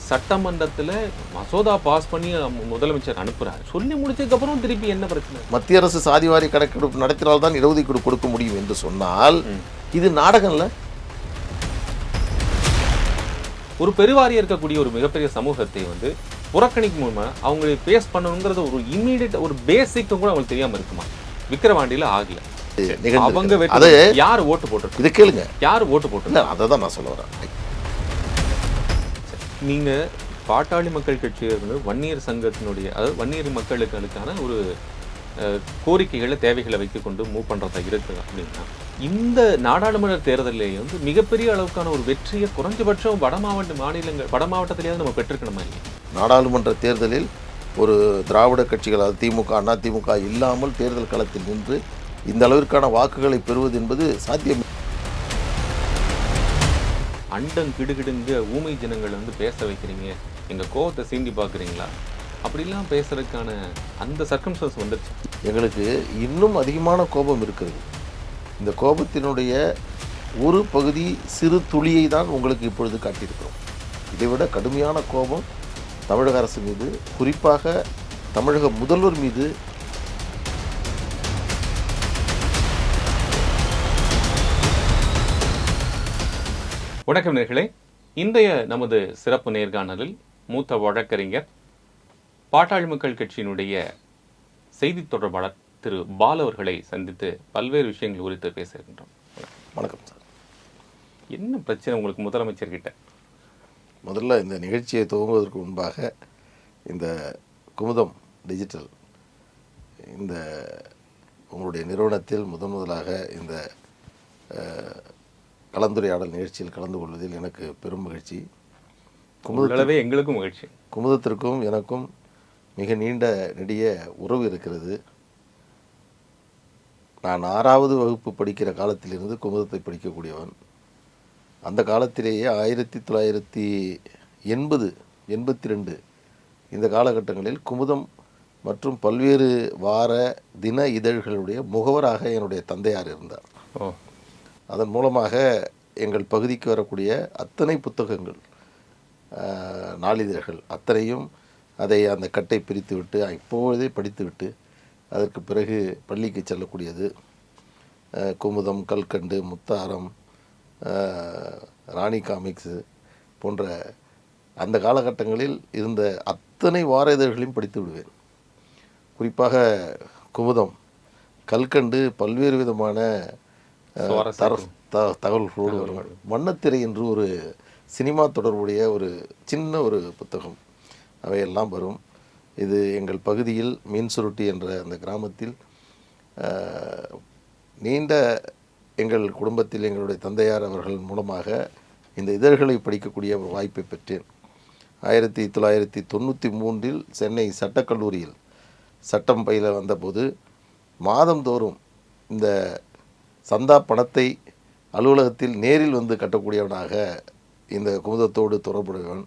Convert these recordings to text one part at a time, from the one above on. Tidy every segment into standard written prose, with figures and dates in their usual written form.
சட்டமன்றத்தில் மசோதா பாஸ் பண்ணி முதலமைச்சர் அனுப்புறாரு. சொல்லி முடிச்சதுக்கு அப்புறம் திருப்பி என்ன பிரச்சனை? மத்திய அரசு சாதிவாரி கணக்கெடுப்பு நடத்தினால்தான் இடஒதுக்கீடு கொடுக்க முடியும் என்று சொன்னால் இது நாடகம்ல. ஒரு பெருவாரியாக இருக்கக்கூடிய ஒரு மிகப்பெரிய சமூகத்தை வந்து புறக்கணிக்கு மூலமா அவங்களை பேஸ் பண்ணணுங்கிறது ஒரு இம்மீடியட் ஒரு பேசிக்கும் கூட அவங்களுக்கு தெரியாம இருக்குமா? விக்கிரவாண்டியில ஆகல. அவங்க யார் ஓட்டு போட்டு இதை கேளுங்க, யார் ஓட்டு போட்டு அதை தான் நான் சொல்ல வரேன். நீங்க பாட்டாளி மக்கள் கட்சியிலிருந்து வன்னியர் சங்கத்தினுடைய, அதாவது வன்னியர் மக்களுக்கான ஒரு கோரிக்கைகளை தேவைகளை வைத்துக் கொண்டு மூவ் பண்றதா இருக்கு அப்படின்னா, இந்த நாடாளுமன்ற தேர்தலிலேயே வந்து மிகப்பெரிய அளவுக்கான ஒரு வெற்றியை குறைஞ்சபட்சம் வட மாவட்டத்திலேயாவது நம்ம பெற்றிருக்கணுமா இல்லையா? நாடாளுமன்ற தேர்தலில் ஒரு திராவிட கட்சிகள், அதாவது திமுக, அண்ணா திமுக இல்லாமல் தேர்தல் களத்தில் நின்று இந்த அளவிற்கான வாக்குகளை பெறுவது என்பது சாத்தியம். அண்டம் கிடுகிடுங்க ஊமை ஜனங்கள் வந்து பேச வைக்கிறீங்க, எங்கள் கோவத்தை சீண்டி பார்க்குறீங்களா, அப்படிலாம் பேசுறதுக்கான அந்த சர்க்கம்ஸ்டன்ஸ் வந்துருச்சு. எங்களுக்கு இன்னும் அதிகமான கோபம் இருக்கிறது. இந்த கோபத்தினுடைய ஒரு பகுதி சிறு துளியை தான் உங்களுக்கு இப்பொழுது காட்டியிருக்கிறோம். இதைவிட கடுமையான கோபம் தமிழக அரசு மீது, குறிப்பாக தமிழக முதல்வர் மீது. வணக்கம் நேயர்களே, இன்றைய நமது சிறப்பு நேர்காணலில் மூத்த வழக்கறிஞர், பாட்டாளி மக்கள் கட்சியினுடைய செய்தி தொடர்பாளர் திரு பால் அவர்களை சந்தித்து பல்வேறு விஷயங்கள் குறித்து பேச இருக்கின்றோம். வணக்கம் சார். என்ன பிரச்சனை உங்களுக்கு முதலமைச்சர்கிட்ட? முதல்ல இந்த நிகழ்ச்சியை துவங்குவதற்கு முன்பாக இந்த குமுதம் டிஜிட்டல் இந்த உங்களுடைய நிறுவனத்தில் முதலாக இந்த கலந்துரையாடல் நிகழ்ச்சியில் கலந்து கொள்வதில் எனக்கு பெரும் மகிழ்ச்சி. குமுதளவே எங்களுக்கும் மகிழ்ச்சி. குமுதத்திற்கும் எனக்கும் மிக நீண்ட நெடிய உறவு இருக்கிறது. நான் 6வது வகுப்பு படிக்கிற காலத்திலிருந்து குமுதத்தை படிக்கக்கூடியவன். அந்த காலத்திலேயே 1980, 82 இந்த காலகட்டங்களில் குமுதம் மற்றும் பல்வேறு வார தின இதழ்களுடைய முகவராக என்னுடைய தந்தையார் இருந்தார். அதன் மூலமாக எங்கள் பகுதிக்கு வரக்கூடிய அத்தனை புத்தகங்கள், நாளிதழ்கள் அத்தனையும் அதை அந்த கட்டை பிரித்துவிட்டு இப்பொழுதே படித்துவிட்டு அதற்கு பிறகு பள்ளிக்கு செல்லக்கூடியது. குமுதம், கல்கண்டு, முத்தாரம், ராணி காமிக்ஸு போன்ற அந்த காலகட்டங்களில் இருந்த அத்தனை வார இதழ்களையும் படித்து விடுவேன். குறிப்பாக குமுதம், கல்கண்டு பல்வேறு விதமான தகவல்களோடு வருவாள். வண்ணத்திரை என்று ஒரு சினிமா தொடர்புடைய ஒரு சின்ன ஒரு புத்தகம், அவையெல்லாம் வரும். இது எங்கள் பகுதியில் மீன் சுருட்டி என்ற அந்த கிராமத்தில் நீண்ட எங்கள் குடும்பத்தில் எங்களுடைய தந்தையார் அவர்கள் மூலமாக இந்த இதழ்களை படிக்கக்கூடிய ஒரு வாய்ப்பை பெற்றேன். 1993 சென்னை சட்டக்கல்லூரியில் சட்டம் பயில வந்தபோது மாதந்தோறும் இந்த சந்தா பணத்தை அலுவலகத்தில் நேரில் வந்து கட்டக்கூடியவனாக இந்த குமுதத்தோடு தொடர்புடையவன்.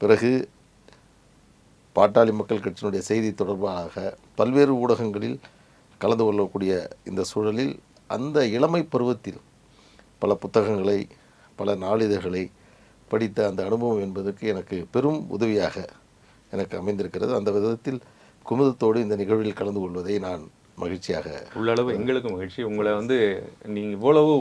பிறகு பாட்டாளி மக்கள் கட்சியினுடைய செய்தி தொடர்பாக பல்வேறு ஊடகங்களில் கலந்து கொள்ளக்கூடிய இந்த சூழலில் அந்த இளமை பருவத்தில் பல புத்தகங்களை, பல நாளிதழ்களை படித்த அந்த அனுபவம் என்பதற்கு எனக்கு பெரும் உதவியாக எனக்கு அமைந்திருக்கிறது. அந்த விதத்தில் குமுதத்தோடு இந்த நிகழ்வில் கலந்து கொள்வதை நான் மகிழ்ச்சியாக உள்ளளவு எங்களுக்கும் மகிழ்ச்சி. உங்களை வந்து நீங்கள் இவ்வளவு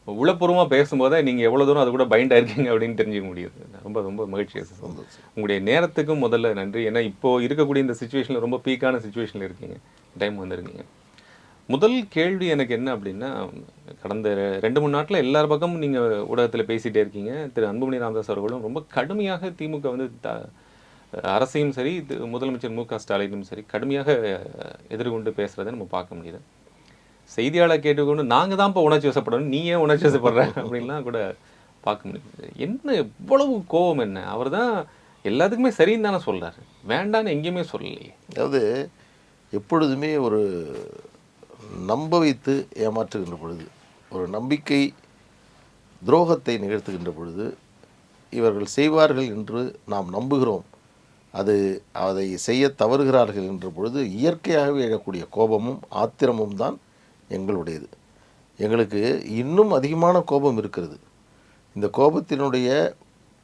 உளப்பூர்வமாக பேசும்போதே நீங்கள் எவ்வளோ தூரம் அது கூட பைண்ட் ஆயிருக்கீங்க அப்படின்னு தெரிஞ்சுக்க முடியுது. ரொம்ப ரொம்ப மகிழ்ச்சியாக சந்தோஷம். உங்களுடைய நேரத்துக்கும் முதல்ல நன்றி. ஏன்னா இப்போது இருக்கக்கூடிய இந்த சுச்சுவேஷனில் ரொம்ப பீக்கான சுச்சுவேஷனில் இருக்கீங்க, டைம் வந்திருக்கீங்க. முதல் கேள்வி எனக்கு என்ன அப்படின்னா, கடந்த 2-3 நாட்டில் எல்லார் பக்கமும் நீங்கள் ஊடகத்தில் பேசிகிட்டே இருக்கீங்க. திரு அன்புமணி ராமதாஸ் அவர்களும் ரொம்ப கடுமையாக திமுக வந்து அரசையும் சரி முதலமைச்சர் மு க ஸ்டாலினும் சரி கடுமையாக எதிர்கொண்டு பேசுகிறத நம்ம பார்க்க முடியுது. செய்தியாளர் கேட்டுக்கொண்டு நாங்கள் தான் இப்போ உணர்ச்சி வசப்படணும், நீ ஏன் உணர்ச்சி வசப்படுற அப்படின்லாம் கூட பார்க்க முடியுது. என்ன இவ்வளவு கோபம்? என்ன அவர் தான் எல்லாத்துக்குமே சரின்னு தானே சொல்கிறாரு, வேண்டான்னு எங்கேயுமே சொல்லலையே. அதாவது எப்பொழுதுமே ஒரு நம்ப வைத்து ஏமாற்றுகின்ற பொழுது, ஒரு நம்பிக்கை துரோகத்தை நிகழ்த்துகின்ற பொழுது இவர்கள் செய்வார்கள் என்று நாம் நம்புகிறோம், அதை செய்ய தவறுகிறார்கள் என்ற பொழுது இயற்கையாகவே எழக்கூடிய கோபமும் ஆத்திரமும் தான் எங்களுடையது. எங்களுக்கு இன்னும் அதிகமான கோபம் இருக்கிறது. இந்த கோபத்தினுடைய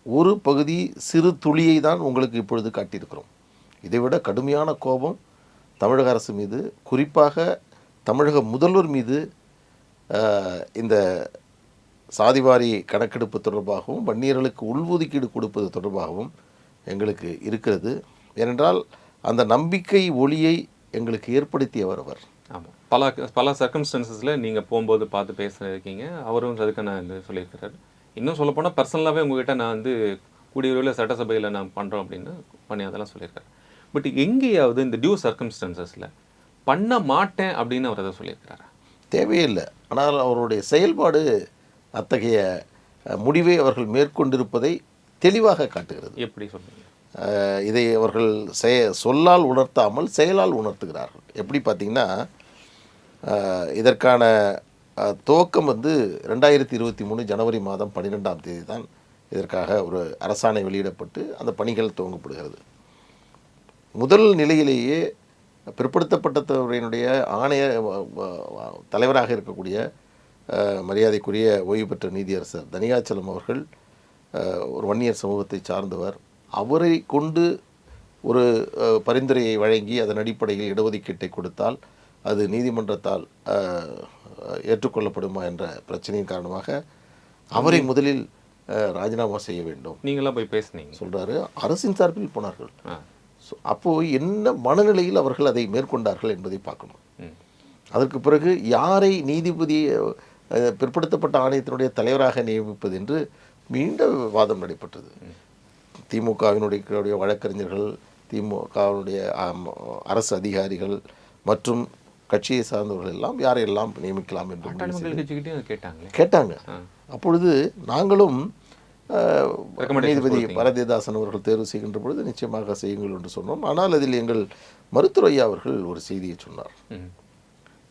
ஒரு பகுதி சிறு துளியை தான் உங்களுக்கு இப்பொழுது காட்டியிருக்கிறோம். இதைவிட கடுமையான கோபம் தமிழக அரசு மீது, குறிப்பாக தமிழக முதல்வர் மீது இந்த சாதிவாரி கணக்கெடுப்பு தொடர்பாகவும் வன்னியர்களுக்கு உள்ஒதுக்கீடு கொடுப்பது தொடர்பாகவும் எங்களுக்கு இருக்கிறது. ஏனென்றால் அந்த நம்பிக்கை ஒளியை எங்களுக்கு ஏற்படுத்தியவர் அவர். ஆமாம், பல பல சர்க்கம்ஸ்டன்சஸில் நீங்கள் போகும்போது பார்த்து பேசியிருக்கீங்க, அவரும் அதுக்கு நான் சொல்லியிருக்கிறாரு. இன்னும் சொல்லப்போனால் பர்சனலாகவே உங்ககிட்ட நான் வந்து கூடிய விரைவில் சட்டசபையில் நான் பண்ணுறோம் அப்படின்னு பண்ணி அதெல்லாம் சொல்லியிருக்காரு. பட் எங்கேயாவது இந்த டியூ சர்க்கம்ஸ்டன்சஸில் பண்ண மாட்டேன் அப்படின்னு அவர் அதை சொல்லியிருக்கிறாரா? தேவையில்லை. ஆனால் அவருடைய செயல்பாடு அத்தகைய முடிவை அவர்கள் மேற்கொண்டிருப்பதை தெளிவாக காட்டுகிறது. எப்படி சொல்லுங்கள்? இதை அவர்கள் சொல்லால் உணர்த்தாமல் செயலால் உணர்த்துகிறார்கள். எப்படி பார்த்தீங்கன்னா, இதற்கான துவக்கம் வந்து 2023 ஜனவரி மாதம் 12ஆம் தேதி தான் இதற்காக ஒரு அரசாணை வெளியிடப்பட்டு அந்த பணிகள் துவங்கப்படுகிறது. முதல் நிலையிலேயே பிற்படுத்தப்பட்டவரினுடைய ஆணைய தலைவராக இருக்கக்கூடிய மரியாதைக்குரிய ஓய்வு பெற்ற நீதியரசர் தனிகாச்சலம் அவர்கள் ஒரு வன்னியர் சமூகத்தை சார்ந்தவர். அவரை கொண்டு ஒரு பரிந்துரையை வழங்கி அதன் அடிப்படையில் இடஒதுக்கீட்டை கொடுத்தால் அது நீதிமன்றத்தால் ஏற்றுக்கொள்ளப்படுமா என்ற பிரச்சனையின் காரணமாக அவரை முதலில் ராஜினாமா செய்ய வேண்டும். நீங்களாம் போய் பேசுனீங்க சொல்கிறாரு. அரசின் சார்பில் போனார்கள். அப்போது என்ன மனநிலையில் அவர்கள் அதை மேற்கொண்டார்கள் என்பதை பார்க்கணும். அதற்கு பிறகு யாரை நீதிபதி பிற்படுத்தப்பட்ட ஆணையத்தினுடைய தலைவராக நியமிப்பது என்று மீண்ட வாதம் நடைபெற்றது. திமுகவினுடைய வழக்கறிஞர்கள், திமுகவினுடைய அரசு அதிகாரிகள் மற்றும் கட்சியை சார்ந்தவர்கள் எல்லாம் யாரையெல்லாம் நியமிக்கலாம் என்று கேட்டாங்க. அப்பொழுது நாங்களும் நீதிபதி பாரதிதாசன் அவர்கள் தேர்வு செய்கின்ற பொழுது நிச்சயமாக செய்யுங்கள் என்று சொன்னோம். ஆனால் அதில் எங்கள் மருத்துவர் ஐயா அவர்கள் ஒரு செய்தியை சொன்னார்.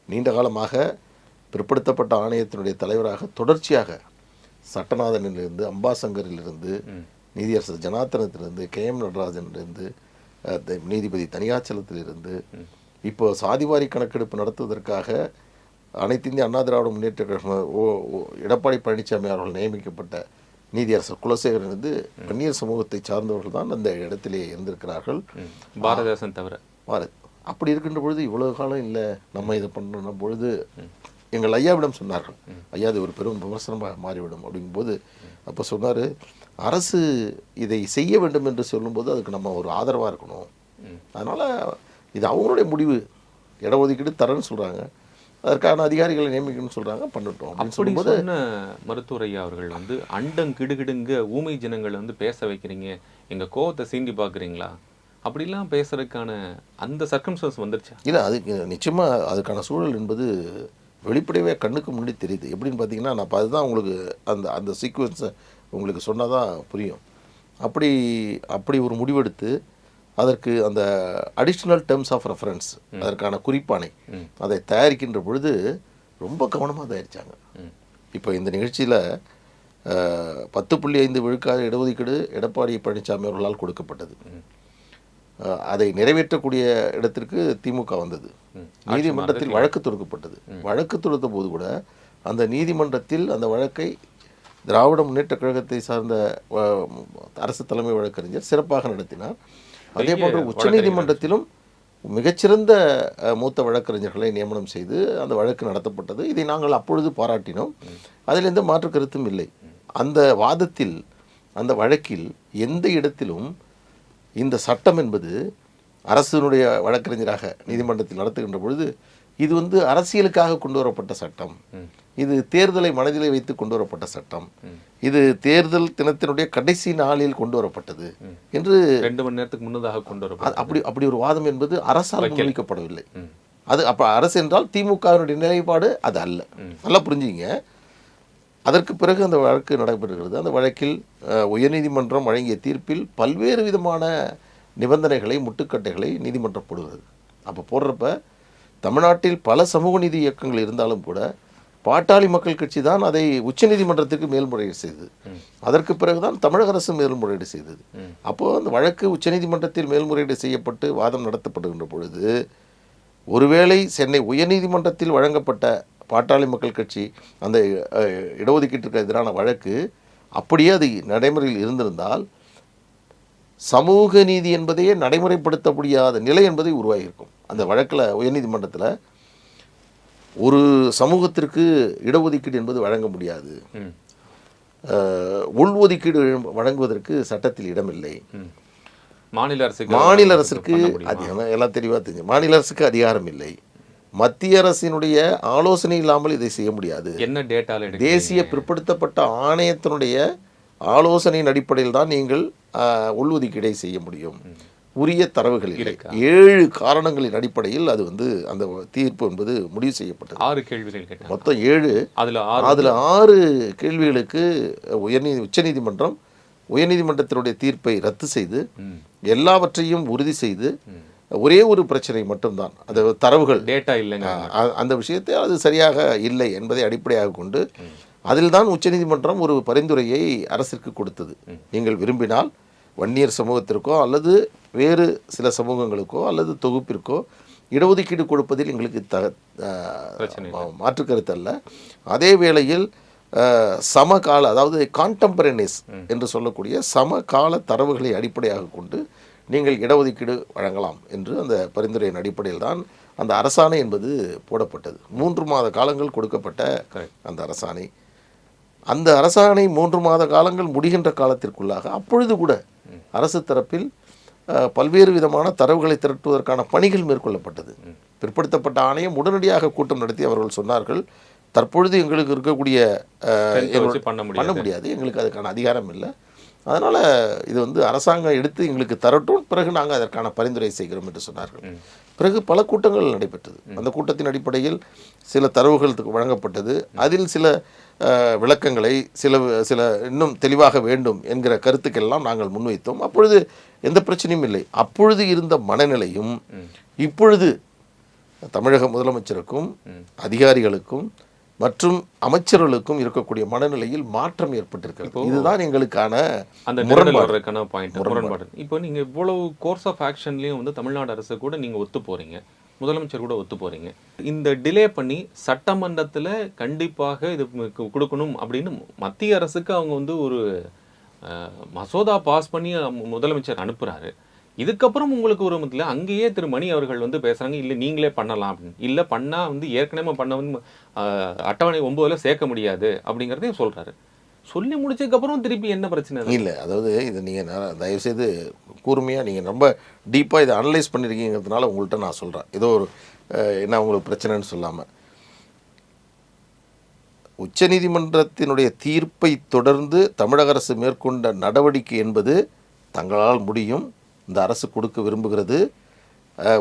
நீண்ட காலமாக பிற்படுத்தப்பட்ட ஆணையத்தினுடைய தலைவராக தொடர்ச்சியாக சட்டநாதனிலிருந்து, அம்பாசங்கரிலிருந்து, நீதியரசர் ஜனார்த்தனத்திலிருந்து, KM நடராஜனிலிருந்து, நீதிபதி தனியாச்சலத்திலிருந்து, இப்போ சாதிவாரி கணக்கெடுப்பு நடத்துவதற்காக அனைத்து இந்திய அண்ணா திராவிட முன்னேற்ற கழகம் எடப்பாடி பழனிசாமி அவர்கள் நியமிக்கப்பட்ட நீதியரசர் குலசேகரன் வன்னியர் சமூகத்தை சார்ந்தவர்கள் தான் அந்த இடத்திலே இருந்திருக்கிறார்கள், பாரதிதாசன் தவிர. அப்படி இருக்கின்ற பொழுது இவ்வளவு காலம் இல்லை நம்ம இதை பண்ணுற பொழுது எங்கள் ஐயாவிடம் சொன்னார்கள், ஐயா இது ஒரு பெரும் விமர்சனமாக மாறிவிடும் அப்படிங்கும்போது அப்போ சொன்னார், அரசு இதை செய்ய வேண்டும் என்று சொல்லும்போது அதுக்கு நம்ம ஒரு ஆதரவாக இருக்கணும். அதனால் இது அவங்களுடைய முடிவு, இடஒதுக்கீடு தரேன்னு சொல்கிறாங்க, அதற்கான அதிகாரிகளை நியமிக்கணும்னு சொல்கிறாங்க, பண்ணட்டும் அப்படின்னு சொல்லும்போது மருத்துவர் ஐயா அவர்கள் வந்து அண்டம் கிடுகிடுங்க ஊமை ஜனங்களை வந்து பேச வைக்கிறீங்க, எங்கள் கோவத்தை சீண்டி பார்க்குறீங்களா அப்படிலாம் பேசுறதுக்கான அந்த சர்க்கம்ஸ்டன்ஸ் வந்துருச்சா? இல்லை, அதுக்கு நிச்சயமாக அதுக்கான சூழல் என்பது வெளிப்படையாக கண்ணுக்கு முன்னாடி தெரியுது. எப்படின்னு பார்த்தீங்கன்னா, நான் அதுதான் உங்களுக்கு அந்த சீக்வன்ஸை உங்களுக்கு சொன்னால் தான் புரியும். அப்படி ஒரு முடிவெடுத்து அதற்கு அந்த அடிஷ்னல் டேர்ம்ஸ் ஆஃப் ரெஃபரன்ஸ், அதற்கான குறிப்பானை அதை தயாரிக்கின்ற பொழுது ரொம்ப கவனமாக தயாரித்தாங்க. இப்போ இந்த நிகழ்ச்சியில் 10.5 விழுக்காடு இடஒதுக்கீடு எடப்பாடி பழனிசாமி அவர்களால் கொடுக்கப்பட்டது. அதை நிறைவேற்றக்கூடிய இடத்திற்கு திமுக வந்தது. நீதிமன்றத்தில் வழக்கு தொடுக்கப்பட்டது. வழக்கு தொடுத்த போது கூட அந்த நீதிமன்றத்தில் அந்த வழக்கை திராவிட முன்னேற்ற கழகத்தை சார்ந்த அரசு தலைமை வழக்கறிஞர் சிறப்பாக நடத்தினார். அதே போன்று உச்சநீதிமன்றத்திலும் மிகச்சிறந்த மூத்த வழக்கறிஞர்களை நியமனம் செய்து அந்த வழக்கு நடத்தப்பட்டது. இதை நாங்கள் அப்பொழுது பாராட்டினோம். அதில் எந்த மாற்று கருத்தும் இல்லை. அந்த வாதத்தில், அந்த வழக்கில் எந்த இடத்திலும் இந்த சட்டம் என்பது அரசினுடைய வழக்கறிஞராக நீதிமன்றத்தில் நடத்துகின்ற பொழுது இது அரசியலுக்காக கொண்டு வரப்பட்ட சட்டம், இது தேர்தலை மனதிலே வைத்து கொண்டு வரப்பட்ட சட்டம், இது தேர்தல் தினத்தினுடைய கடைசி நாளில் கொண்டு வரப்பட்டது என்று 2 மணி நேரத்துக்கு முன்னதாக கொண்டு வரப்பட்டது. அப்படி ஒரு வாதம் என்பது அரசால் முன்வைக்கப்படவில்லை. அது அப்போ அரசு என்றால் திமுகவினுடைய நிலைப்பாடு அது அல்ல. நல்லா புரிஞ்சுங்க. அதற்கு பிறகு அந்த வழக்கு நடைபெறுகிறது. அந்த வழக்கில் உயர்நீதிமன்றம் வழங்கிய தீர்ப்பில் பல்வேறு விதமான நிபந்தனைகளை, முட்டுக்கட்டைகளை நீதிமன்றம் போடுகிறது. அப்போ போடுறப்ப தமிழ்நாட்டில் பல சமூக நீதி இயக்கங்கள் இருந்தாலும் கூட பாட்டாளி மக்கள் கட்சி தான் அதை உச்சநீதிமன்றத்திற்கு மேல்முறையீடு செய்தது. அதற்கு பிறகுதான் தமிழக அரசு மேல்முறையீடு செய்தது. அப்போது அந்த வழக்கு உச்சநீதிமன்றத்தில் மேல்முறையீடு செய்யப்பட்டு வாதம் நடத்தப்படுகின்ற பொழுது ஒருவேளை சென்னை உயர்நீதிமன்றத்தில் வழங்கப்பட்ட பாட்டாளி மக்கள் கட்சி அந்த இடஒதுக்கீட்டிற்கு எதிரான வழக்கு அப்படியே அது நடைமுறையில் இருந்திருந்தால் சமூக நீதி என்பதையே நடைமுறைப்படுத்த முடியாத நிலை என்பதை உருவாகியிருக்கும். அந்த வழக்கில் உயர்நீதிமன்றத்தில் ஒரு சமூகத்திற்கு இடஒதுக்கீடு என்பது வழங்க முடியாது, உள்ஒதுக்கீடு வழங்குவதற்கு சட்டத்தில் இடமில்லை, மாநில அரசுக்கு எல்லாம் தெளிவாக தெரிஞ்சு மாநில அரசுக்கு அதிகாரம் இல்லை, மத்திய அரசினுடைய ஆலோசனை இல்லாமல் இதை செய்ய முடியாது, என்ன டேட்டால தேசிய பிற்படுத்தப்பட்ட ஆணையத்தினுடைய ஆலோசனையின் அடிப்படையில் தான் நீங்கள் உள்ஒதுக்கீடை செய்ய முடியும், உரிய தரவுகள் இல்லை. 7 காரணங்களின் அடிப்படையில் அது அந்த தீர்ப்பு என்பது முடிவு செய்யப்பட்டது. 6 கேள்விகள் கேட்டாங்க, மொத்தம் 7. அதில் 6 கேள்விகளுக்கு உச்சநீதிமன்றம் உயர்நீதிமன்றத்தினுடைய தீர்ப்பை ரத்து செய்து எல்லாவற்றையும் உறுதி செய்து ஒரே ஒரு பிரச்சனை மட்டும்தான், அந்த தரவுகள் டேட்டா இல்லைங்க, அந்த விஷயத்தை அது சரியாக இல்லை என்பதை அடிப்படையாக கொண்டு அதில் தான் உச்சநீதிமன்றம் ஒரு பரிந்துரையை அரசிற்கு கொடுத்தது. நீங்கள் விரும்பினால் வன்னியர் சமூகத்திற்கோ அல்லது வேறு சில சமூகங்களுக்கோ அல்லது தொகுப்பிற்கோ இடஒதுக்கீடு கொடுப்பதில் எங்களுக்கு மாற்று கருத்து அல்ல. அதே வேளையில் சமகால, அதாவது கான்டெம்பரரிஸ் என்று சொல்லக்கூடிய சமகால தரவுகளை அடிப்படையாக கொண்டு நீங்கள் இடஒதுக்கீடு வழங்கலாம் என்று அந்த பரிந்துரையின் அடிப்படையில் தான் அந்த அரசாணை என்பது போடப்பட்டது. 3 மாத காலங்கள் கொடுக்கப்பட்ட அந்த அரசாணை, அந்த அரசாணை 3 மாத காலங்கள் முடிகின்ற காலத்திற்குள்ளாக அப்பொழுது கூட அரசு தரப்பில் பல்வேறு விதமான தரவுகளை திரட்டுவதற்கான பணிகள் மேற்கொள்ளப்பட்டது. பிற்படுத்தப்பட்ட ஆணையம் உடனடியாக கூட்டம் நடத்தி அவர்கள் சொன்னார்கள், தற்பொழுது எங்களுக்கு இருக்கக்கூடிய பண்ண முடியாது, எங்களுக்கு அதுக்கான அதிகாரம் இல்லை, அதனால் இது அரசாங்கம் எடுத்து எங்களுக்கு தரட்டும், பிறகு நாங்கள் அதற்கான பரிந்துரை செய்கிறோம் என்று சொன்னார்கள். பிறகு பல கூட்டங்கள் நடைபெற்றது. அந்த கூட்டத்தின் அடிப்படையில் சில தரவுகளுக்கு வழங்கப்பட்டது. அதில் சில விளக்கங்களை சில இன்னும் தெளிவாக வேண்டும் என்கிற கருத்துக்கெல்லாம் நாங்கள் முன்வைத்தோம். அப்பொழுது எந்த பிரச்சனையும் இல்லை. அப்பொழுது இருந்த மனநிலையும் இப்பொழுது தமிழக முதலமைச்சருக்கும் அதிகாரிகளுக்கும் மற்றும் அமைச்சர்களுக்கும் இருக்கக்கூடிய மனநிலையில் மாற்றம் ஏற்பட்டிருக்கிறது. இதுதான் எங்களுக்கான அந்த முரண்பாடு. இப்போ நீங்க இவ்வளவு கோர்ஸ் ஆஃப் ஆக்ஷன்லயும் தமிழ்நாடு அரசு கூட நீங்க ஒத்து போறீங்க, முதலமைச்சர் கூட ஒத்து போறீங்க. இந்த டிலே பண்ணி சட்டமன்றத்துல கண்டிப்பாக இது கொடுக்கணும் அப்படின்னு மத்திய அரசுக்கு அவங்க ஒரு மசோதா பாஸ் பண்ணி முதலமைச்சர் அனுப்புறாரு. இதுக்கப்புறம் உங்களுக்கு ஒரு மத்தியில் அங்கேயே திரு மணி அவர்கள் பேசுறாங்க, இல்லை நீங்களே பண்ணலாம் அப்படின்னு. இல்லை பண்ணா ஏற்கனவே பண்ண அட்டவணை 9ல் சேர்க்க முடியாது அப்படிங்கிறதையும் சொல்றாரு. சொல்லி முடிச்சதுக்கப்புறம் திருப்பி என்ன பிரச்சனை இல்லை. அதாவது இது நீங்கள் தயவுசெய்து கூர்மையாக நீங்கள் ரொம்ப டீப்பாக இதை அனலைஸ் பண்ணியிருக்கீங்கிறதுனால உங்கள்கிட்ட நான் சொல்கிறேன். ஏதோ ஒரு என்ன உங்களுக்கு பிரச்சனைன்னு சொல்லாமல், உச்சநீதிமன்றத்தினுடைய தீர்ப்பை தொடர்ந்து தமிழக அரசு மேற்கொண்ட நடவடிக்கை என்பது தங்களால் முடியும், இந்த அரசு கொடுக்க விரும்புகிறது,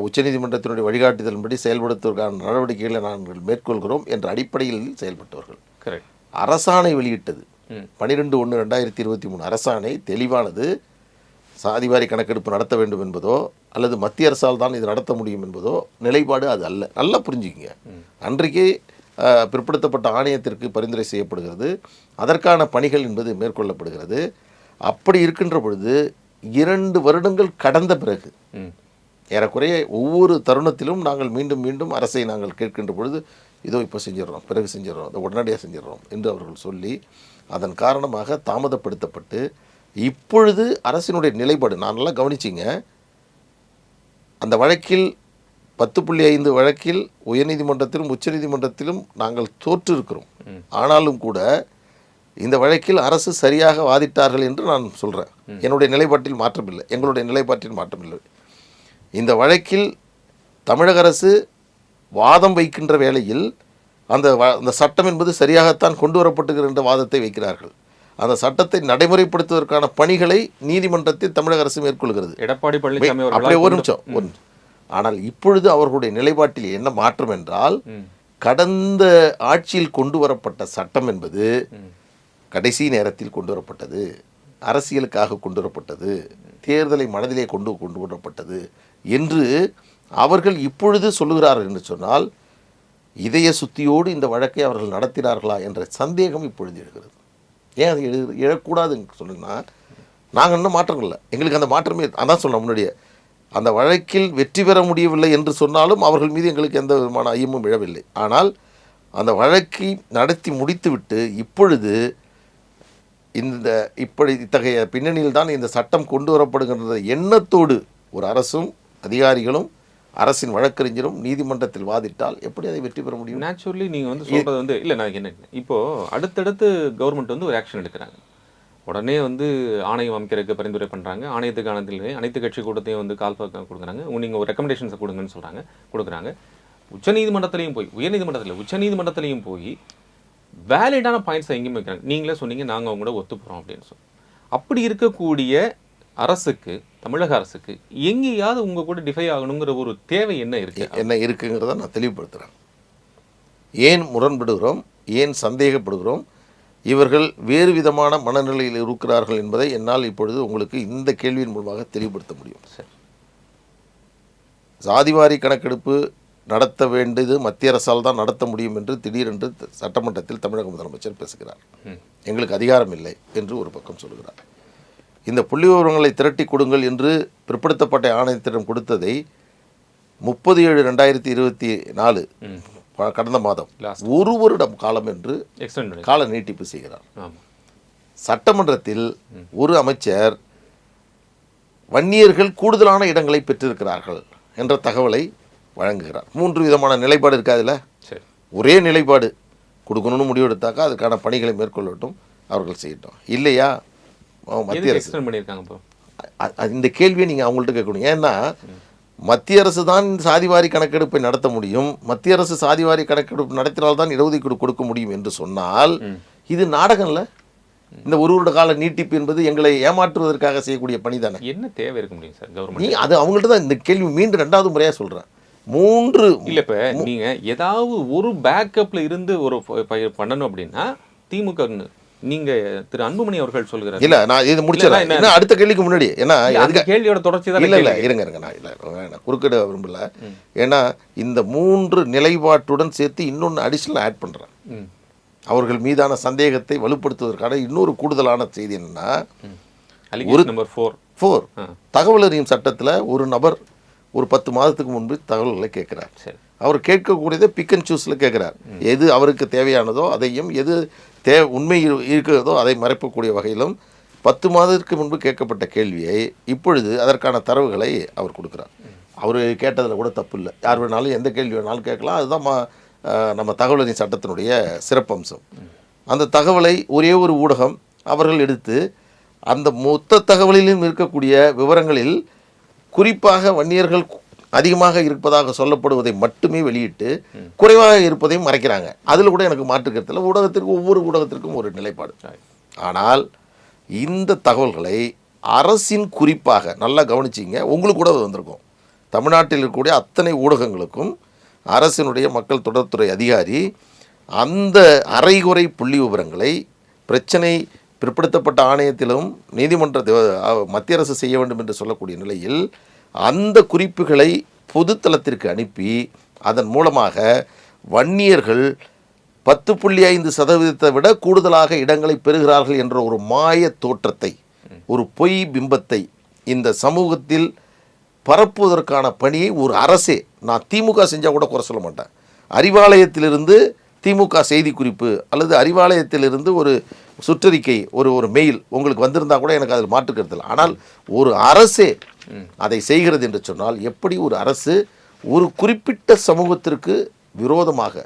உச்சநீதிமன்றத்தினுடைய வழிகாட்டுதலின்படி செயல்படுத்துவதற்கான நடவடிக்கைகளை நாங்கள் மேற்கொள்கிறோம் என்ற அடிப்படையில் செயல்பட்டவர்கள். அரசாணை வெளியிட்டது 12/1/2023 அரசாணை தெளிவானது. சாதிவாரி கணக்கெடுப்பு நடத்த வேண்டும் என்பதோ அல்லது மத்திய அரசால் தான் இது நடத்த முடியும் என்பதோ நிலைப்பாடு அது அல்ல. நல்லா புரிஞ்சுக்கிங்க. அன்றைக்கே பிற்படுத்தப்பட்ட ஆணையத்திற்கு பரிந்துரை செய்யப்படுகிறது, அதற்கான பணிகள் என்பது மேற்கொள்ளப்படுகிறது. அப்படி இருக்கின்ற பொழுது 2 வருடங்கள் கடந்த பிறகு ஏறக்குறைய ஒவ்வொரு தருணத்திலும் நாங்கள் மீண்டும் மீண்டும் அரசை நாங்கள் கேட்கின்ற பொழுது இதோ இப்போ செஞ்சிடறோம், பிறகு செஞ்சிடறோம், அதை உடனடியாக செஞ்சிடறோம் என்று அவர்கள் சொல்லி அதன் காரணமாக தாமதப்படுத்தப்பட்டு இப்பொழுது அரசினுடைய நிலைப்பாடு நான் நல்லா கவனிச்சிங்க. அந்த வழக்கில் 10.5 வழக்கில் உயர்நீதிமன்றத்திலும் உச்சநீதிமன்றத்திலும் நாங்கள் தோற்று இருக்கிறோம். ஆனாலும் கூட இந்த வழக்கில் அரசு சரியாக வாதிட்டார்கள் என்று நான் சொல்கிறேன். என்னுடைய நிலைப்பாட்டில் மாற்றமில்லை, எங்களுடைய நிலைப்பாட்டில் மாற்றமில்லை. இந்த வழக்கில் தமிழக அரசு வாதம் வைக்கின்ற வேளையில் அந்த சட்டம் என்பது சரியாகத்தான் கொண்டு வரப்பட்டுகிற வாதத்தை வைக்கிறார்கள். அந்த சட்டத்தை நடைமுறைப்படுத்துவதற்கான பணிகளை நீதிமன்றத்தில் தமிழக அரசு மேற்கொள்கிறது. எடப்பாடி பழனிசாமி அப்படியே ஒரு நிமிஷம். ஆனால் இப்பொழுது அவர்களுடைய நிலைப்பாட்டில் என்ன மாற்றம் என்றால், கடந்த ஆட்சியில் கொண்டு வரப்பட்ட சட்டம் என்பது கடைசி நேரத்தில் கொண்டு வரப்பட்டது, அரசியலுக்காக கொண்டு வரப்பட்டது, தேர்தலை மனதிலே கொண்டு வரப்பட்டது என்று அவர்கள் இப்பொழுது சொல்லுகிறார்கள் என்று சொன்னால், இதய சுத்தியோடு இந்த வழக்கை அவர்கள் நடத்தினார்களா என்ற சந்தேகம் இப்பொழுது எழுகிறது. ஏன் அது எழக்கூடாதுன்னு சொன்னீங்கன்னா, நாங்கள் இன்னும் மாற்றங்கள் இல்லை, எங்களுக்கு அந்த மாற்றமே அதான் சொன்னோம் முன்னாடியே. அந்த வழக்கில் வெற்றி பெற முடியவில்லை என்று சொன்னாலும் அவர்கள் மீது எங்களுக்கு எந்த விதமான ஐயமும் விழவில்லை. ஆனால் அந்த வழக்கை நடத்தி முடித்துவிட்டு இப்பொழுது இந்த இத்தகைய பின்னணியில் தான் இந்த சட்டம் கொண்டு வரப்படுகின்ற எண்ணத்தோடு ஒரு அரசும் அதிகாரிகளும் அரசின் வழக்கறிஞரும் நீதிமன்றத்தில் வாதிட்டால் எப்படி அதை வெற்றி பெற முடியும்? நேச்சுரலி நீங்கள் வந்து சொல்கிறது வந்து இல்லை, நான் என்ன இப்போது அடுத்தடுத்து கவர்மெண்ட் வந்து ஒரு ஆக்ஷன் எடுக்கிறாங்க. உடனே வந்து ஆணையம் அமைக்கிறதுக்கு பரிந்துரை பண்ணுறாங்க. ஆணையத்துக்கான அனைத்து கட்சி கூட்டத்தையும் வந்து கால் கொடுக்குறாங்க. நீங்கள் ஒரு ரெக்கமெண்டேஷன்ஸை கொடுங்கன்னு சொல்கிறாங்க, கொடுக்குறாங்க. உச்சநீதிமன்றத்திலையும் போய் உச்சநீதிமன்றத்திலையும் போய் வேலிடான பாயிண்ட்ஸை எங்கேயும் வைக்கிறாங்க. நீங்களே சொன்னீங்க நாங்கள் அவங்க கூட ஒத்து போகிறோம் அப்படின்னு சொல்லி. அப்படி இருக்கக்கூடிய அரசுக்கு, தமிழக அரசுக்கு எங்கேயாவது உங்கள் கூட டிஃபை ஆகணுங்கிற ஒரு தேவை என்ன இருக்குங்கிறத நான் தெளிவுபடுத்துகிறேன். ஏன் முரண்படுகிறோம், ஏன் சந்தேகப்படுகிறோம், இவர்கள் வேறு விதமான மனநிலையில் இருக்கிறார்கள் என்பதை என்னால் இப்பொழுது உங்களுக்கு இந்த கேள்வியின் மூலமாக தெளிவுபடுத்த முடியும். சாதிவாரி கணக்கெடுப்பு நடத்த வேண்டியது மத்திய அரசால் தான் நடத்த முடியும் என்று திடீரென்று சட்டமன்றத்தில் தமிழக முதலமைச்சர் பேசுகிறார். எங்களுக்கு அதிகாரம் இல்லை என்று ஒரு பக்கம் சொல்கிறார். இந்த புள்ளி விவரங்களை திரட்டி கொடுங்கள் என்று பிற்படுத்தப்பட்ட ஆணையத்திடம் கொடுத்ததை 30/7/2024 கடந்த மாதம் ஒரு வருடம் காலம் என்று கால நீட்டிப்பு செய்கிறார். சட்டமன்றத்தில் ஒரு அமைச்சர் வன்னியர்கள் கூடுதலான இடங்களை பெற்றிருக்கிறார்கள் என்ற தகவலை வழங்குகிறார். 3 விதமான நிலைப்பாடு இருக்காதுல்ல. ஒரே நிலைப்பாடு கொடுக்கணும்னு முடிவெடுத்தாக்கா அதுக்கான பணிகளை மேற்கொள்ளட்டும், அவர்கள் செய்யட்டும். இல்லையா மத்திய அரசு இந்த கேள்வியை நீங்கள் அவங்கள்ட்ட கேட்கணும். ஏன்னா மத்திய அரசு தான் சாதிவாரி கணக்கெடுப்பை நடத்த முடியும், மத்திய அரசு சாதிவாரி கணக்கெடுப்பு நடத்தினால்தான் இடஒதுக்கீடு கொடுக்க முடியும் என்று சொன்னால் இது நாடகம்ல. இந்த ஒரு வருட கால நீட்டிப்பு என்பது எங்களை ஏமாற்றுவதற்காக செய்யக்கூடிய பணி தானே. என்ன தேவை இருக்க முடியும் சார் கவர்மெண்ட்? அது அவங்கள்ட்ட தான் இந்த கேள்வி மீண்டும் 2வது முறையாக சொல்கிறேன். 3 இல்லை, இப்போ நீங்கள் ஏதாவது ஒரு பேக்கப்பில் இருந்து ஒரு பண்ணணும் அப்படின்னா திமுக நீங்க திரு அன்புமணி அவர்கள் சொல்கிறார். இல்ல நான் இது முடிச்சிடறேன் அடுத்த கேள்விக்கு முன்னாடி. ஏன்னா கேள்வியோட தொடர்ச்சி தான். இல்ல இருங்க நான் குறுக்கிட விரும்பல. ஏன்னா இந்த 3 நிலைப்பாட்டுடன் சேர்த்து இன்னொன்று அடிஷனல் ஆட் பண்றேன். அவர்கள் மீதான சந்தேகத்தை வலுப்படுத்துவதற்கான இன்னொரு கூடுதலான செய்தி என்னன்னா, ஒரு நம்பர் 4 தகவல் அறியும் சட்டத்தில் ஒரு நபர் ஒரு 10 மாதத்துக்கு முன்பு தகவல்களை கேட்கிறார். அவர் கேட்கக்கூடியதை பிக் அண்ட் சூஸில் கேட்குறார். எது அவருக்கு தேவையானதோ அதையும், எது உண்மை இருக்கிறதோ அதை மறைக்கக்கூடிய வகையிலும் 10 மாதத்திற்கு முன்பு கேட்கப்பட்ட கேள்வியை இப்பொழுது அதற்கான தரவுகளை அவர் கொடுக்குறார். அவர் கேட்டதில் கூட தப்பு இல்லை. யார் வேணாலும் எந்த கேள்வி வேணாலும் கேட்கலாம். அதுதான் நம்ம தகவல் அறியும் சட்டத்தினுடைய சிறப்பம்சம். அந்த தகவலை ஒரே ஒரு ஊடகம் அவர்கள் எடுத்து அந்த மொத்த தகவலிலும் இருக்கக்கூடிய விவரங்களில் குறிப்பாக வன்னியர்கள் அதிகமாக இருப்பதாக சொல்லப்படுவதை மட்டுமே வெளியிட்டு குறைவாக இருப்பதையும் மறைக்கிறாங்க. அதில் கூட எனக்கு மாற்றுக்கருத்தில் ஒவ்வொரு ஊடகத்திற்கும் ஒரு நிலைப்பாடு. ஆனால் இந்த தகவல்களை அரசின் குறிப்பாக நல்லா கவனிச்சிங்க, உங்களுக்கு கூட வந்திருக்கும். தமிழ்நாட்டில் இருக்கக்கூடிய அத்தனை ஊடகங்களுக்கும் அரசினுடைய மக்கள் தொடர்புத்துறை அதிகாரி அந்த அரைகுறை புள்ளி விவரங்களை பிரச்சனை பிற்படுத்தப்பட்ட ஆணையத்திலும் நீதிமன்ற மத்திய அரசு செய்ய வேண்டும் என்று சொல்லக்கூடிய நிலையில் அந்த குறிப்புகளை பொதுத்தளத்திற்கு அனுப்பி அதன் மூலமாக வன்னியர்கள் 10.5% விட கூடுதலாக இடங்களை பெறுகிறார்கள் என்ற ஒரு மாய தோற்றத்தை, ஒரு பொய் பிம்பத்தை இந்த சமூகத்தில் பரப்புவதற்கான பணியை ஒரு அரசே, நான் திமுக செஞ்சால் கூட குறை சொல்ல மாட்டேன், அறிவாலயத்திலிருந்து திமுக செய்தி குறிப்பு அல்லது அறிவாலயத்திலிருந்து ஒரு சுற்றறிக்கை ஒரு மெயில் உங்களுக்கு வந்திருந்தா கூட எனக்கு அதில் மாற்றுக்கருத்தில். ஆனால் ஒரு அரசே அதை செய்கிறது என்று சொன்னால் எப்படி ஒரு அரசு ஒரு குறிப்பிட்ட சமூகத்திற்கு விரோதமாக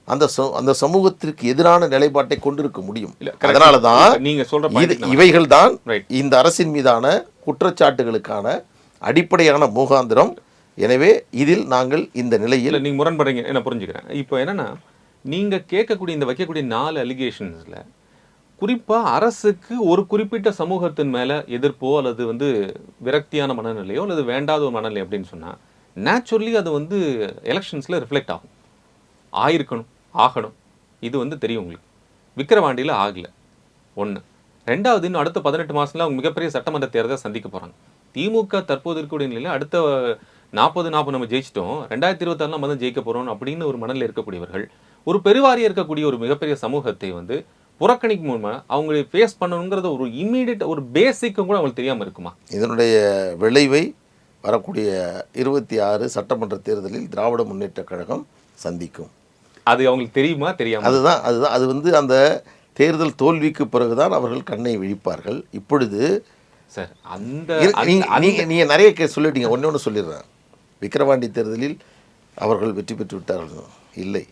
அந்த சமூகத்திற்கு எதிரான நிலைப்பாட்டை கொண்டிருக்க முடியும்? அதனால தான் நீங்க சொல்ற இவைகள் தான் இந்த அரசின் மீதான குற்றச்சாட்டுகளுக்கான அடிப்படையான முகாந்திரம். எனவே இதில் நாங்கள் இந்த நிலையில் நீங்க முரண்படுறீங்க என்ன புரிஞ்சுக்கிறேன். இப்போ என்னன்னா நீங்க கேட்கக்கூடிய இந்த வைக்கக்கூடிய 4 அலிகேஷன்ஸ்ல குறிப்பா அரசுக்கு ஒரு குறிப்பிட்ட சமூகத்தின் மேல எதிர்ப்போ அல்லது வந்து விரக்தியான மனநிலையோ அல்லது வேண்டாத ஒரு மனநிலை அப்படின்னு சொன்னா நேச்சுரலி அது வந்து எலெக்ஷன்ஸ்ல ரிஃப்ளெக்ட் ஆகும். ஆயிருக்கணும், ஆகணும். இது வந்து தெரியும் உங்களுக்கு. விக்கிரவாண்டியில் ஆகல. 1. 2வது இன்னும் அடுத்த 18 மாசத்துல அவங்க மிகப்பெரிய சட்டமன்ற தேர்தலை சந்திக்க போறாங்க. திமுக தற்போது இருக்கக்கூடிய நிலையில் அடுத்த 40 நம்ம ஜெயிச்சிட்டோம், 2026 நம்ம தான் ஜெயிக்க போறோம் அப்படின்னு ஒரு மனநிலை இருக்கக்கூடியவர்கள் ஒரு பெருவாரியா இருக்கக்கூடிய ஒரு மிகப்பெரிய சமூகத்தை வந்து புறக்கணிக்கும் மூலமா அவங்களை ஃபேஸ் பண்ணணுங்கிறத ஒரு இம்மீடியட் ஒரு பேசிக்கும் கூட அவங்களுக்கு தெரியாம இருக்குமா? இதனுடைய விளைவை வரக்கூடிய 26 சட்டமன்ற தேர்தலில் திராவிட முன்னேற்ற கழகம் சந்திக்கும். அது அவங்களுக்கு தெரியுமா தெரியாம? அதுதான் அது வந்து அந்த தேர்தல் தோல்விக்கு பிறகுதான் அவர்கள் கண்ணை விழிப்பார்கள். இப்பொழுது சார் நீங்கள் நிறைய சொல்லிட்டீங்க. ஒன்று சொல்லிடுறேன். விக்கிரவாண்டி தேர்தலில் அவர்கள் வெற்றி பெற்று விட்டார்கள். இல்லை,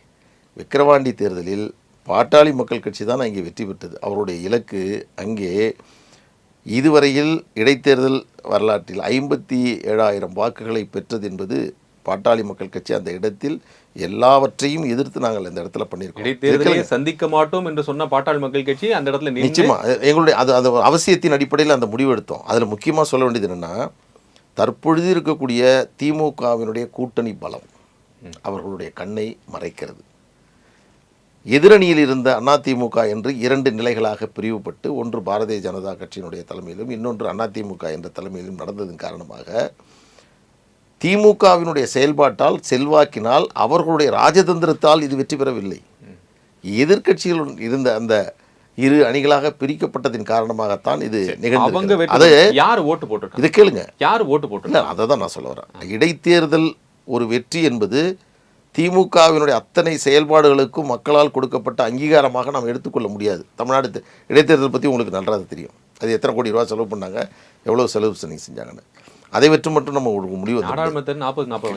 விக்கிரவாண்டி தேர்தலில் பாட்டாளி மக்கள் கட்சி தான் அங்கே வெற்றி பெற்றது. அவருடைய இலக்கு அங்கே இதுவரையில் இடைத்தேர்தல் வரலாற்றில் 57,000 வாக்குகளை பெற்றது என்பது பாட்டாளி மக்கள் கட்சி அந்த இடத்தில் எல்லாவற்றையும் எதிர்த்து நாங்கள் இந்த இடத்துல பண்ணியிருக்கோம். இடைத்தேர்தலை சந்திக்க மாட்டோம் என்று சொன்ன பாட்டாளி மக்கள் கட்சி அந்த இடத்துல நிச்சயமா எங்களுடைய அது அவசியத்தின் அடிப்படையில் அந்த முடிவு எடுத்தோம். அதில் முக்கியமாக சொல்ல வேண்டியது என்னென்னா, தற்பொழுது இருக்கக்கூடிய திமுகவினுடைய கூட்டணி பலம் அவர்களுடைய கண்ணை மறைக்கிறது. எதிரணியில் இருந்த அதிமுக என்று 2 நிலைகளாக பிரிவுபட்டு, ஒன்று பாரதிய ஜனதா கட்சியினுடைய தலைமையிலும் இன்னொன்று அதிமுக என்ற தலைமையிலும் நடந்ததன் காரணமாக திமுகவினுடைய செயல்பாட்டால், செல்வாக்கினால், அவர்களுடைய ராஜதந்திரத்தால் இது வெற்றி பெறவில்லை. எதிர்க்கட்சிகள் இருந்த அந்த 2 அணிகளாக பிரிக்கப்பட்டதின் காரணமாகத்தான் இது நிகழ்ந்தது. அது யார் ஓட்டு போட்டு இது கேளுங்க, யார் ஓட்டு போட்டு அதை தான் நான் சொல்ல வரேன். இடைத்தேர்தல் ஒரு வெற்றி என்பது திமுகவினுடைய அத்தனை செயல்பாடுகளுக்கும் மக்களால் கொடுக்கப்பட்ட அங்கீகாரமாக நாம் எடுத்துக்கொள்ள முடியாது. தமிழ்நாடு இடைத்தேர்தல் பற்றி உங்களுக்கு நன்றாக தெரியும். அது எத்தனை கோடி ரூபா செலவு பண்ணாங்க, எவ்வளோ செலவு செஞ்சாங்கன்னு. அதை வச்சு மட்டும் நம்ம ஒரு முடிவு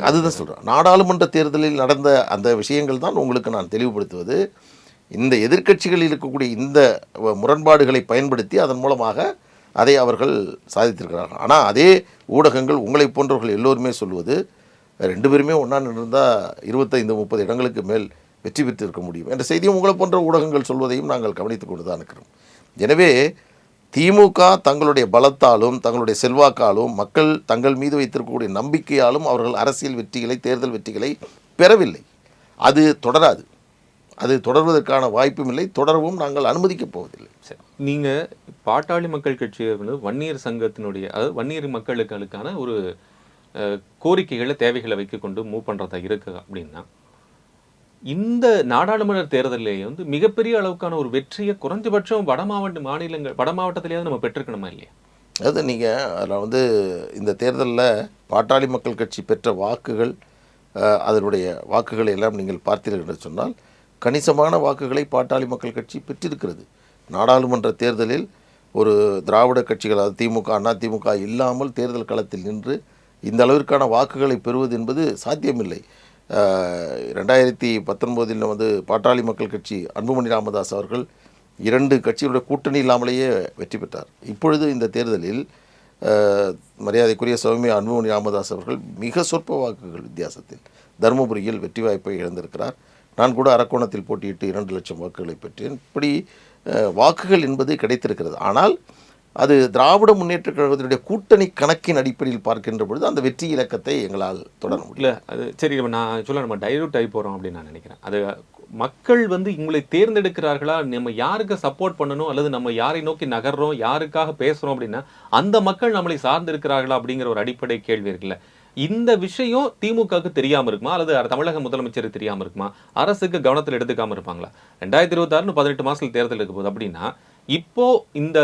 அதுதான் சொல்கிறேன். நாடாளுமன்ற தேர்தலில் நடந்த அந்த விஷயங்கள் தான் உங்களுக்கு நான் தெளிவுபடுத்துவது. இந்த எதிர்க்கட்சிகளில் இருக்கக்கூடிய இந்த முரண்பாடுகளை பயன்படுத்தி அதன் மூலமாக அதை அவர்கள் சாதித்திருக்கிறார்கள். ஆனால் அதே ஊடகங்கள், உங்களை போன்றவர்கள் எல்லோருமே சொல்வது, 2 பேருமே ஒன்றா நின்றிருந்தால் 25-30 இடங்களுக்கு மேல் வெற்றி பெற்று இருக்க முடியும் என்ற செய்தியும் உங்களை போன்ற ஊடகங்கள் சொல்வதையும் நாங்கள் கவனித்துக் கொண்டு தான் இருக்கிறோம். எனவே திமுக தங்களுடைய பலத்தாலும் தங்களுடைய செல்வாக்காலும் மக்கள் தங்கள் மீது வைத்திருக்கக்கூடிய நம்பிக்கையாலும் அவர்கள் அரசியல் வெற்றிகளை, தேர்தல் வெற்றிகளை பெறவில்லை. அது தொடராது. அது தொடர்வதற்கான வாய்ப்பும் இல்லை, தொடரவும் நாங்கள் அனுமதிக்கப் போவதில்லை. நீங்கள் பாட்டாளி மக்கள் கட்சி வன்னியர் சங்கத்தினுடைய, அதாவது வன்னியர் மக்களுக்கான ஒரு கோரிக்கைகளை, தேவைகளை வைக்க கொண்டு மூவ் பண்ணுறதா இருக்கு அப்படின்னா, இந்த நாடாளுமன்ற தேர்தலிலேயே மிகப்பெரிய அளவுக்கான ஒரு வெற்றியை குறைஞ்சபட்சம் வட மாவட்டத்திலேயாவது நம்ம பெற்றிருக்கணுமா இல்லையா? அது நீங்கள் அதில் இந்த தேர்தலில் பாட்டாளி மக்கள் கட்சி பெற்ற வாக்குகள், அதனுடைய வாக்குகளை எல்லாம் நீங்கள் பார்த்தீர்கள் என்று சொன்னால் கணிசமான வாக்குகளை பாட்டாளி மக்கள் கட்சி பெற்றிருக்கிறது. நாடாளுமன்ற தேர்தலில் ஒரு திராவிட கட்சிகள், அதாவது திமுக, அதிமுக இல்லாமல் தேர்தல் களத்தில் நின்று இந்த அளவிற்கான வாக்குகளை பெறுவது என்பது சாத்தியமில்லை. 2019 பாட்டாளி மக்கள் கட்சி அன்புமணி ராமதாஸ் அவர்கள் 2 கட்சிகளுடைய கூட்டணி இல்லாமலேயே வெற்றி பெற்றார். இப்பொழுது இந்த தேர்தலில் மரியாதைக்குரிய சௌமியா அன்புமணி ராமதாஸ் அவர்கள் மிக சொற்ப வாக்குகள் வித்தியாசத்தில் தருமபுரியில் வெற்றி வாய்ப்பை இழந்திருக்கிறார். நான் கூட அரக்கோணத்தில் போட்டியிட்டு 2 லட்சம் வாக்குகளை பெற்றேன். இப்படி வாக்குகள் என்பது கிடைத்திருக்கிறது. ஆனால் அது திராவிட முன்னேற்ற கழகத்தினுடைய கூட்டணி கணக்கின் அடிப்படையில் பார்க்கின்ற பொழுது அந்த வெற்றி இலக்கத்தை எங்களால் தொடர முடியல. அது சரி, நம்ம டைலூட் ஆகி போகிறோம் அப்படின்னு நான் நினைக்கிறேன். அது மக்கள் உங்களை தேர்ந்தெடுக்கிறார்களா, நம்ம யாருக்கு சப்போர்ட் பண்ணணும், அல்லது நம்ம யாரை நோக்கி நகர்றோம், யாருக்காக பேசுகிறோம் அப்படின்னா அந்த மக்கள் நம்மளை சார்ந்திருக்கிறார்களா அப்படிங்கிற ஒரு அடிப்படை கேள்வி இருக்குல்ல. இந்த விஷயம் திமுகவுக்கு தெரியாமல் இருக்குமா, அல்லது தமிழக முதலமைச்சருக்கு தெரியாமல் இருக்குமா, அரசுக்கு கவனத்தில் எடுத்துக்காமல் இருப்பாங்களா? 2026 18 மாதத்தில் தேர்தல் இருக்க போகுது அப்படின்னா, இப்போ இந்த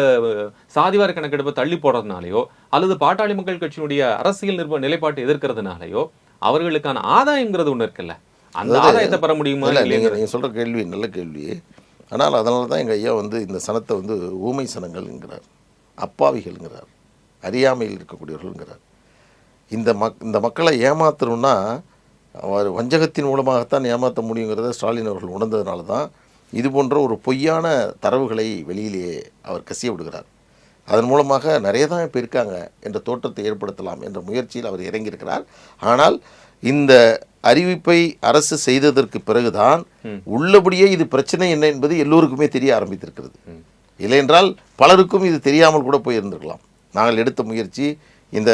சாதிவார கணக்கெடுப்பை தள்ளி போடுறதுனாலையோ, அல்லது பாட்டாளி மக்கள் கட்சியினுடைய அரசியல் நிலைப்பாட்டை எதிர்க்கிறதுனாலையோ அவர்களுக்கான ஆதாயங்கிறது ஒன்று இருக்குல்ல, அந்த ஆதாயத்தை பெற முடியுமா? நீங்கள் சொல்கிற கேள்வி நல்ல கேள்வி. ஆனால் அதனால தான் எங்கள் ஐயா இந்த சனத்தை ஊமை சனங்கள்ங்கிறார், அப்பாவிகள்ங்கிறார், அறியாமையில் இருக்கக்கூடியவர்கள்ங்கிறார். இந்த மக்களை ஏமாற்றணும்னா அவர் வஞ்சகத்தின் மூலமாகத்தான் ஏமாற்ற முடியுங்கிறத ஸ்டாலின் அவர்கள் உணர்ந்ததுனால தான் இது போன்ற ஒரு பொய்யான தரவுகளை வெளியிலேயே அவர் கசிய விடுகிறார். அதன் மூலமாக நிறைய தான் இப்போ இருக்காங்க என்ற தோற்றத்தை ஏற்படுத்தலாம் என்ற முயற்சியில் அவர் இறங்கியிருக்கிறார். ஆனால் இந்த அறிவிப்பை அரசு செய்ததற்கு பிறகுதான் உள்ளபடியே இது பிரச்சனை என்ன என்பது எல்லோருக்குமே தெரிய ஆரம்பித்திருக்கிறது. இல்லையென்றால் பலருக்கும் இது தெரியாமல் கூட போயிருந்திருக்கலாம். நாங்கள் எடுத்த முயற்சி, இந்த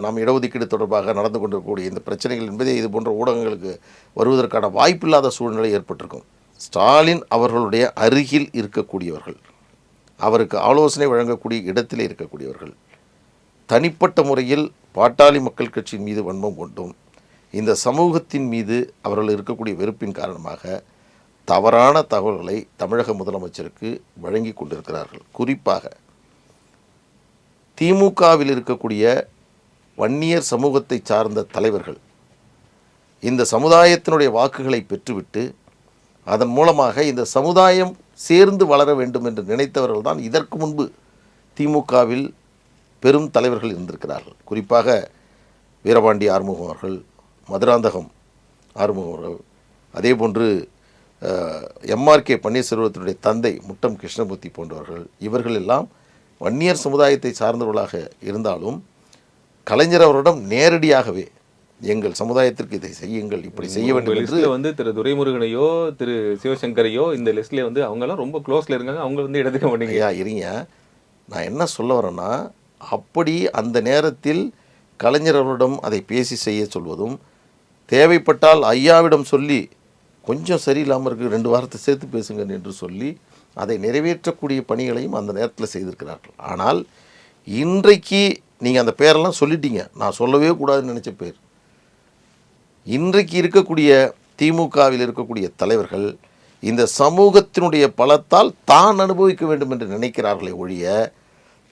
நாம் இடஒதுக்கீடு தொடர்பாக நடந்து கொண்டிருக்கக்கூடிய இந்த பிரச்சனைகள் என்பதே இது போன்ற ஊடகங்களுக்கு வருவதற்கான வாய்ப்பில்லாத சூழ்நிலை ஏற்பட்டிருக்கும். ஸ்டாலின் அவர்களுடைய அருகில் இருக்கக்கூடியவர்கள், அவருக்கு ஆலோசனை வழங்கக்கூடிய இடத்திலே இருக்கக்கூடியவர்கள் தனிப்பட்ட முறையில் பாட்டாளி மக்கள் கட்சியின் மீது வன்மம் கொண்டும் இந்த சமூகத்தின் மீது அவர்கள் இருக்கக்கூடிய வெறுப்பின் காரணமாக தவறான தகவல்களை தமிழக முதலமைச்சருக்கு வழங்கி கொண்டிருக்கிறார்கள். குறிப்பாக திமுகவில் இருக்கக்கூடிய வன்னியர் சமூகத்தை சார்ந்த தலைவர்கள் இந்த சமுதாயத்தினுடைய வாக்குகளை பெற்றுவிட்டு அதன் மூலமாக இந்த சமுதாயம் சேர்ந்து வளர வேண்டும் என்று நினைத்தவர்கள் தான் இதற்கு முன்பு திமுகவில் பெரும் தலைவர்கள் இருந்திருக்கிறார்கள். குறிப்பாக வீரபாண்டி ஆறுமுகம் அவர்கள், மதுராந்தகம் ஆறுமுகம் அவர்கள், அதே போன்று எம்ஆர்கே பன்னீர்செல்வத்தினுடைய தந்தை முட்டம் கிருஷ்ணமூர்த்தி போன்றவர்கள், இவர்கள் எல்லாம் வன்னியர் சமுதாயத்தை சார்ந்தவர்களாக இருந்தாலும் கலைஞர் அவரிடம் நேரடியாகவே எங்கள் சமுதாயத்திற்கு இதை செய்யுங்கள், இப்படி செய்ய வேண்டும் என்று வந்து திரு துரைமுருகனையோ திரு சிவசங்கரையோ இந்த லிஸ்ட்ல வந்து அவங்கெல்லாம் ரொம்ப க்ளோஸ்ல இருக்காங்க, அவங்க வந்து எடுத்துக்க மாட்டீங்க. ஐயா இருங்க, நான் என்ன சொல்ல வரேன்னா, அப்படி அந்த நேரத்தில் கலைஞர் அவரிடம் அதை பேசி செய்ய சொல்வதும், தேவைப்பட்டால் ஐயாவிடம் சொல்லி கொஞ்சம் சரியில்லாமல் இருக்குது 2 வாரத்தை சேர்த்து பேசுங்க என்று சொல்லி அதை நிறைவேற்றக்கூடிய பணிகளையும் அந்த நேரத்தில் செய்திருக்கிறார்கள். ஆனால் இன்றைக்கு நீங்கள் அந்த பேரெல்லாம் சொல்லிட்டீங்க, நான் சொல்லவே கூடாதுன்னு நினச்ச பேர். இன்றைக்கு இருக்கக்கூடிய திமுகவில் இருக்கக்கூடிய தலைவர்கள் இந்த சமூகத்தினுடைய பலத்தால் தான் அனுபவிக்க வேண்டும் என்று நினைக்கிறார்களே ஒழிய,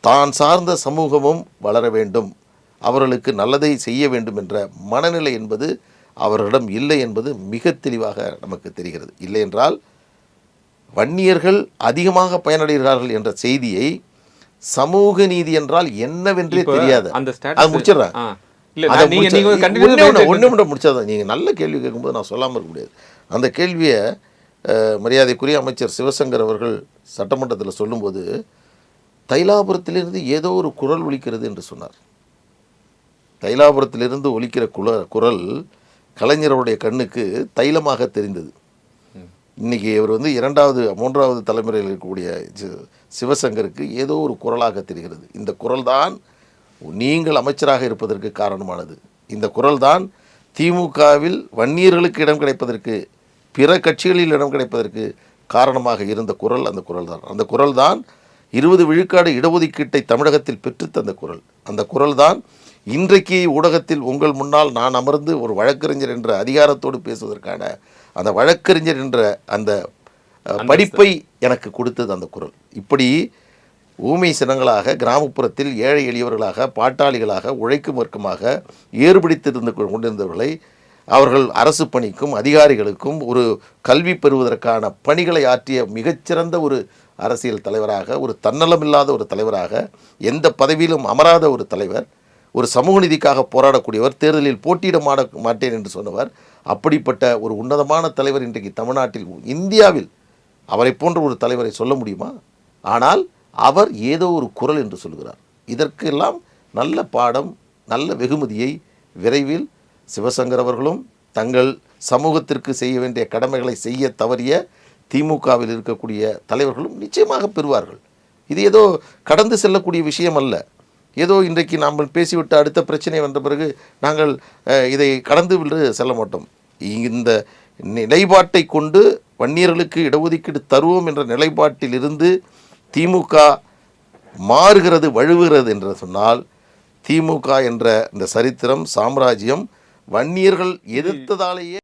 தான் சார்ந்த சமூகமும் வளர வேண்டும், அவர்களுக்கு நல்லதை செய்ய வேண்டும் என்ற மனநிலை என்பது அவர்களிடம் இல்லை என்பது மிக தெளிவாக நமக்கு தெரிகிறது. இல்லை என்றால் வன்னியர்கள் அதிகமாக பயனடைகிறார்கள் என்ற செய்தியை சமூக நீதி என்றால் என்னவென்றே தெரியாது. அது முடிச்சிடறேன். ஒன்று முடிச்சதான். நீங்கள் நல்ல கேள்வி கேட்கும்போது நான் சொல்லாமல் இருக்க முடியாது. அந்த கேள்வியை மரியாதைக்குரிய அமைச்சர் சிவசங்கர் அவர்கள் சட்டமன்றத்தில் சொல்லும்போது, தைலாபுரத்திலிருந்து ஏதோ ஒரு குரல் ஒலிக்கிறது என்று சொன்னார். தைலாபுரத்திலிருந்து ஒலிக்கிற குரல் கலைஞருடைய கண்ணுக்கு தைலமாக தெரிந்தது. இன்றைக்கி இவர் வந்து 2வது 3வது தலைமுறையில் இருக்கக்கூடிய சிவசங்கருக்கு ஏதோ ஒரு குரலாக தெரிகிறது. இந்த குரல் தான் நீங்கள் அமைச்சராக இருப்பதற்கு காரணமானது. இந்த குரல் தான் திமுகவில் வன்னியர்களுக்கு இடம் கிடைப்பதற்கு, பிற கட்சிகளில் இடம் கிடைப்பதற்கு காரணமாக இருந்த குரல் அந்த குரல் தான். அந்த குரல் தான் 20 விழுக்காடு இடஒதுக்கீட்டை தமிழகத்தில் பெற்றுத்தந்த குரல். அந்த குரல் தான் இன்றைக்கு ஊடகத்தில் உங்கள் முன்னால் நான் அமர்ந்து ஒரு வழக்கறிஞர் என்ற அதிகாரத்தோடு பேசுவதற்கான அந்த வழக்கறிஞர் என்ற அந்த படிப்பை எனக்கு கொடுத்தது அந்த குரல். இப்படி ஊமை சினங்களாக கிராமப்புறத்தில் ஏழை எளியவர்களாக, பாட்டாளிகளாக, உழைக்கும் வர்க்கமாக ஏறுபிடித்திருந்து கொண்டிருந்தவர்களை அவர்கள் அரசு பணிக்கும் அதிகாரிகளுக்கும் ஒரு கல்வி பெறுவதற்கான பணிகளை ஆற்றிய மிகச்சிறந்த ஒரு அரசியல் தலைவராக, ஒரு தன்னலமில்லாத ஒரு தலைவராக, எந்த பதவியிலும் அமராத ஒரு தலைவர், ஒரு சமூக நீதிக்காக போராடக்கூடியவர், தேர்தலில் போட்டியிட மாட்டேன் என்று சொன்னவர், அப்படிப்பட்ட ஒரு உன்னதமான தலைவர் இன்றைக்கு தமிழ்நாட்டில், இந்தியாவில் அவரை போன்ற ஒரு தலைவரை சொல்ல முடியுமா? ஆனால் அவர் ஏதோ ஒரு குரல் என்று சொல்கிறார். இதற்கெல்லாம் நல்ல பாடம், நல்ல வெகுமதியை விரைவில் சிவசங்கர் அவர்களும் தங்கள் சமூகத்திற்கு செய்ய வேண்டிய கடமைகளை செய்ய தவறிய திமுகவில் இருக்கக்கூடிய தலைவர்களும் நிச்சயமாக பெறுவார்கள். இது ஏதோ கடந்து செல்லக்கூடிய விஷயம் அல்ல. ஏதோ இன்றைக்கு நாம் பேசிவிட்டு அடுத்த பிரச்சனை வந்த பிறகு நாங்கள் இதை கடந்து விட்டு செல்ல மாட்டோம். இந்த நிலைப்பாட்டை கொண்டு வன்னியர்களுக்கு இடஒதுக்கீடு தருவோம் என்ற நிலைப்பாட்டில் இருந்து திமுக மாறுகிறது, வழுவுகிறது என்று சொன்னால், திமுக என்ற இந்த சரித்திரம், சாம்ராஜ்யம் வன்னியர்கள் எதிர்த்ததாலேயே